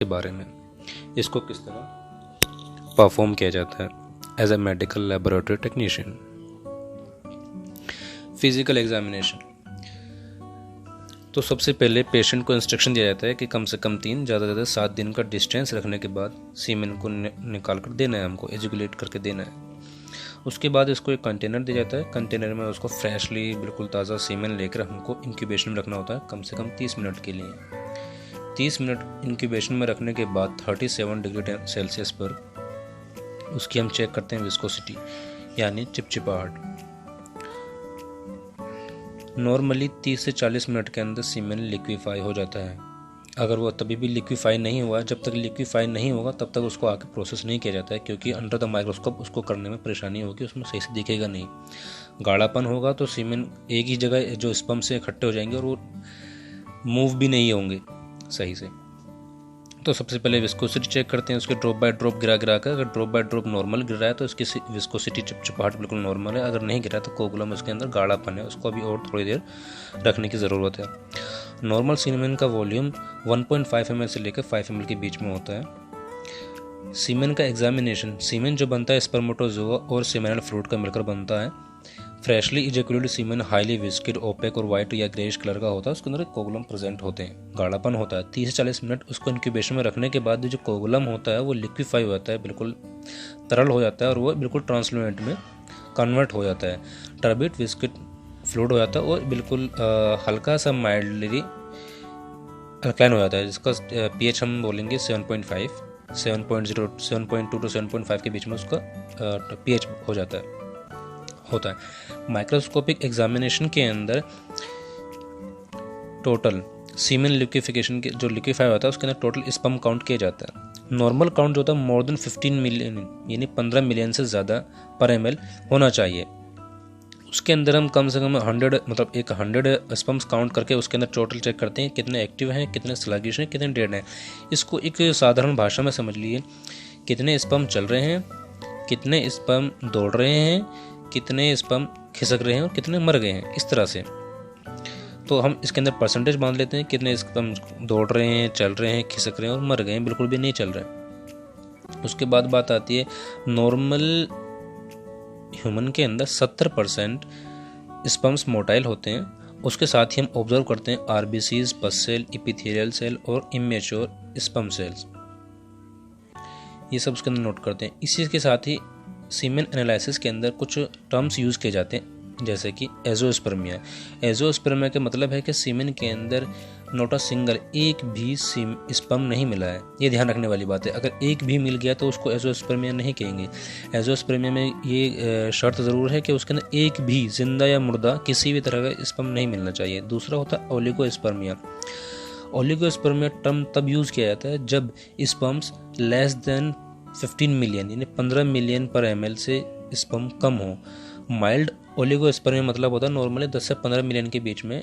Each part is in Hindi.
के बारे में, इसको किस तरह परफॉर्म किया जाता है as a medical laboratory technician. Physical examination. तो सबसे पहले पेशेंट को इंस्ट्रक्शन दिया जाता है कि कम से कम 3 ज़्यादा से ज़्यादा 7 दिन का डिस्टेंस रखने के बाद सीमेन को निकाल कर देना है, हमको एजुकुलेट करके देना है। उसके बाद इसको एक कंटेनर दिया जाता है, कंटेनर में उसको फ्रेशली बिल्कुल ताज़ा सीमेन लेकर हमको इंक्यूबेशन में रखना होता है कम से कम 30 मिनट के लिए। 30 मिनट इंक्यूबेशन में रखने के बाद 37 डिग्री सेल्सियस पर उसकी हम चेक करते हैं विस्कोसिटी यानी चिपचिपाहट। नॉर्मली 30 से 40 मिनट के अंदर सीमेन लिक्विफाई हो जाता है। अगर वो तभी भी लिक्विफाई नहीं हुआ, जब तक लिक्विफाई नहीं होगा तब तक उसको आके प्रोसेस नहीं किया जाता है, क्योंकि अंडर द माइक्रोस्कोप उसको करने में परेशानी होगी, उसमें सही से दिखेगा नहीं। गाढ़ापन होगा तो सीमेन एक ही जगह जो स्पम से इकट्ठे हो जाएंगे और वो मूव भी नहीं होंगे सही से। तो सबसे पहले विस्कोसिटी चेक करते हैं, उसके ड्रॉप बाय ड्रॉप गिरा कर। अगर ड्रॉप बाय ड्रॉप नॉर्मल गिर रहा है तो उसकी विस्कोसिटी चिपचिपाहट बिल्कुल नॉर्मल है। अगर नहीं गिरा तो कोगुलम उसके अंदर गाढ़ापन है, उसको अभी और थोड़ी देर रखने की ज़रूरत है। नॉर्मल सीमेन का वॉल्यूम 1.5 ml से लेकर 5 ml के बीच में होता है। सीमेन का एग्जामिनेशन, सीमेन जो बनता है स्पर्मेटोजोआ और सेमिनल फ्लूइड का मिलकर बनता है। फ्रेशली इजेक्यूलेटेड सीमेन हाईली विस्किड, ओपेक और वाइट या ग्रेइश कलर का होता है, उसके अंदर कोगुलम प्रेजेंट होते हैं, गाढ़ापन होता है। 30 से 40 मिनट उसको इंक्यूबेशन में रखने के बाद जो कोगुलम होता है वो लिक्विफाई हो जाता है, बिल्कुल तरल हो जाता है और वो बिल्कुल ट्रांसलुसेंट में कन्वर्ट हो जाता है, टर्बिड विस्किड फ्लूइड हो जाता है और बिल्कुल हल्का सा माइल्डली अल्कलाइन हो जाता है, जिसका pH हम बोलेंगे 7.5, 7.0, 7.2 to 7.5 के बीच में उसका pH हो जाता है। माइक्रोस्कोपिक एग्जामिनेशन के अंदर टोटल सीमेन लिक्विफिकेशन के जो लिक्विफाई होता है उसके अंदर टोटल स्पर्म काउंट किया जाता है। नॉर्मल काउंट जो होता है मोर देन 15 मिलियन यानी 15 मिलियन से ज़्यादा पर ml होना चाहिए। उसके अंदर हम कम से कम 100 स्पर्म्स काउंट करके उसके अंदर टोटल चेक करते हैं कितने एक्टिव हैं, कितने स्लगिश हैं, कितने डेड हैं। इसको एक साधारण भाषा में समझ लिए, कितने स्पर्म चल रहे हैं, कितने स्पर्म दौड़ रहे हैं, कितने स्पर्म खिसक रहे हैं और कितने मर गए हैं, इस तरह से। तो हम इसके अंदर परसेंटेज बांध लेते हैं, कितने स्पर्म दौड़ रहे हैं, चल रहे हैं, खिसक रहे हैं और मर गए हैं, बिल्कुल भी नहीं चल रहे। उसके बाद बात आती है नॉर्मल ह्यूमन के अंदर 70% स्पर्म्स मोटाइल होते हैं। उसके साथ ही हम ऑब्जर्व करते हैं आरबीसीज, पस सेल, इपिथेलियल सेल और इमेच्योर स्पर्म सेल्स, ये सब उसके अंदर नोट करते हैं। इसी के साथ ही सीमेन एनालिसिस के अंदर कुछ टर्म्स यूज़ किए जाते हैं, जैसे कि एजोस्पर्मिया। एजोस्पर्मिया का मतलब है कि सीमेन के अंदर नॉट अ सिंगल, एक भी स्पर्म नहीं मिला है। ये ध्यान रखने वाली बात है, अगर एक भी मिल गया तो उसको एजोस्पर्मिया नहीं कहेंगे। एजोस्पर्मिया में ये शर्त ज़रूर है कि उसके अंदर एक भी जिंदा या मुर्दा किसी भी तरह का स्पर्म नहीं मिलना चाहिए। दूसरा होता है ओलिगोस्पर्मिया। ओलिगोस्पर्मिया टर्म तब यूज़ किया जाता है जब स्पर्म्स लेस देन 15 मिलियन यानी 15 मिलियन पर ml से स्पर्म कम हो। माइल्ड ओलिगोस्पर्मिया मतलब होता है नॉर्मली 10 से 15 मिलियन के बीच में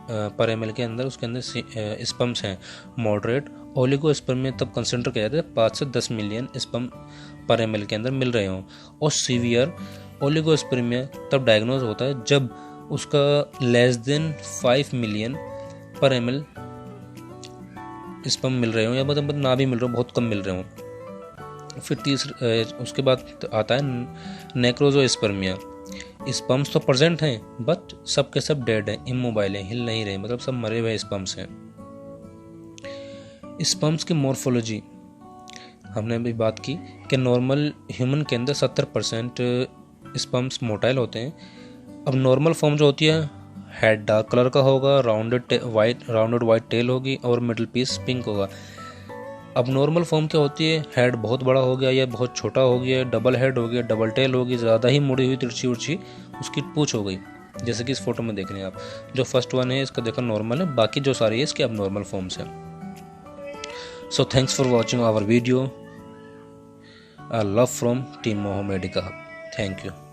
पर ml के अंदर उसके अंदर स्पर्म्स हैं। मॉडरेट ओलिगोस्पर्मिया तब कंसिडर किया जाता है 5 से 10 मिलियन स्पर्म पर ml के अंदर मिल रहे हों। और सीवियर ओलिगोस्पर्मिया तब डायग्नोज होता है जब उसका लेस देन 5 मिलियन पर ml स्पर्म मिल रहे हों या मतलब ना भी मिल रहे हो, बहुत कम मिल रहे हों। फिर उसके बाद आता है नेक्रोजोस्पर्मिया। स्पर्म्स तो प्रेजेंट हैं बट सब के सब डेड हैं, इमोबाइल हैं, हिल नहीं रहे, मतलब सब मरे हुए स्पर्म्स हैं। स्पर्म्स की मॉर्फोलॉजी हमने अभी बात की कि नॉर्मल ह्यूमन के अंदर 70% स्पर्म्स मोटाइल होते हैं। अब नॉर्मल फॉर्म जो होती है हेड डार्क कलर का होगा, राउंडेड वाइट टेल होगी और मिडिल पीस पिंक होगा। अब नॉर्मल फॉर्म क्या होती है, हेड बहुत बड़ा हो गया या बहुत छोटा हो गया, डबल हेड हो गया, डबल टेल होगी, ज़्यादा ही मुड़ी हुई तिरछी उर्छी उसकी पूंछ हो गई, जैसे कि इस फोटो में देख रहे हैं आप। जो फर्स्ट वन है इसका देखो नॉर्मल है, बाकी जो सारी है इसके अब नॉर्मल फॉर्म्स हैं। So thanks for watching our video. Love from team Moho Medica Hub. Thank you.